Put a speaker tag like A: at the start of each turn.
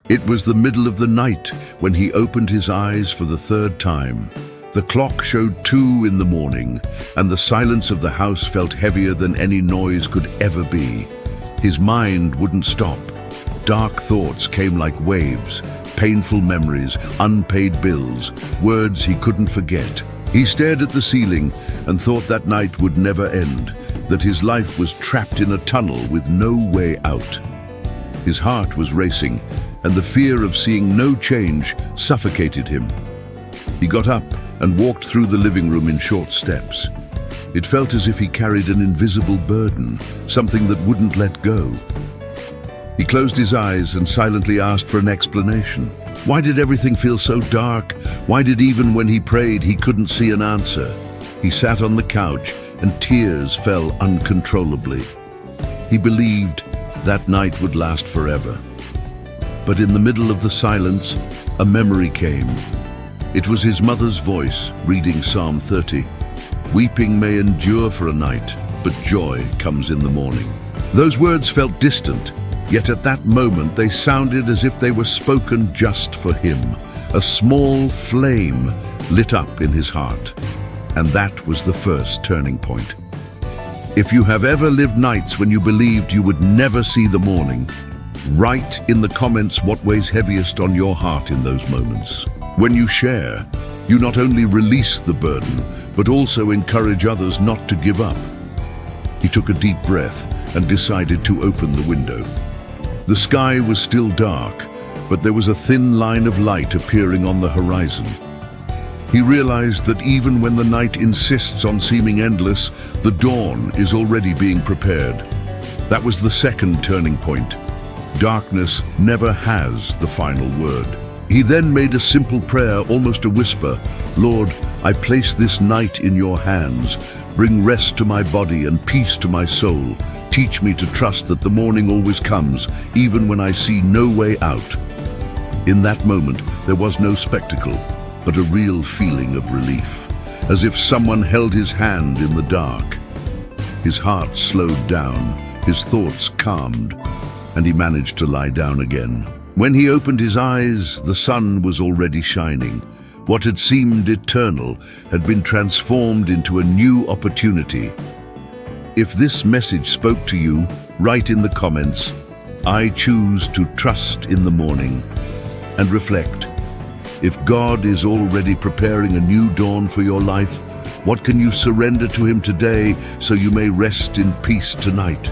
A: It was the middle of the night when he opened his eyes for the third time. The clock showed 2 in the morning, and the silence of the house felt heavier than any noise could ever be. His mind wouldn't stop. Dark thoughts came like waves, painful memories, unpaid bills, words he couldn't forget. He stared at the ceiling and thought that night would never end, that his life was trapped in a tunnel with no way out. His heart was racing, and the fear of seeing no change suffocated him. He got up and walked through the living room in short steps. It felt as if he carried an invisible burden, something that wouldn't let go. He closed his eyes and silently asked for an explanation. Why did everything feel so dark? Why did even when he prayed he couldn't see an answer? He sat on the couch and tears fell uncontrollably. He believed that night would last forever. But in the middle of the silence, a memory came. It was his mother's voice reading Psalm 30. Weeping may endure for a night, but joy comes in the morning. Those words felt distant, yet at that moment they sounded as if they were spoken just for him. A small flame lit up in his heart, and that was the first turning point. If you have ever lived nights when you believed you would never see the morning, write in the comments what weighs heaviest on your heart in those moments. When you share, you not only release the burden, but also encourage others not to give up. He took a deep breath and decided to open the window. The sky was still dark, but there was a thin line of light appearing on the horizon. He realized that even when the night insists on seeming endless, the dawn is already being prepared. That was the second turning point. Darkness never has the final word. He then made a simple prayer, almost a whisper. Lord, I place this night in your hands. Bring rest to my body and peace to my soul. Teach me to trust that the morning always comes, even when I see no way out. In that moment, there was no spectacle, but a real feeling of relief, as if someone held his hand in the dark. His heart slowed down, his thoughts calmed, and he managed to lie down again. When he opened his eyes, the sun was already shining. What had seemed eternal had been transformed into a new opportunity. If this message spoke to you, write in the comments, I choose to trust in the morning, and reflect. If God is already preparing a new dawn for your life, what can you surrender to Him today so you may rest in peace tonight?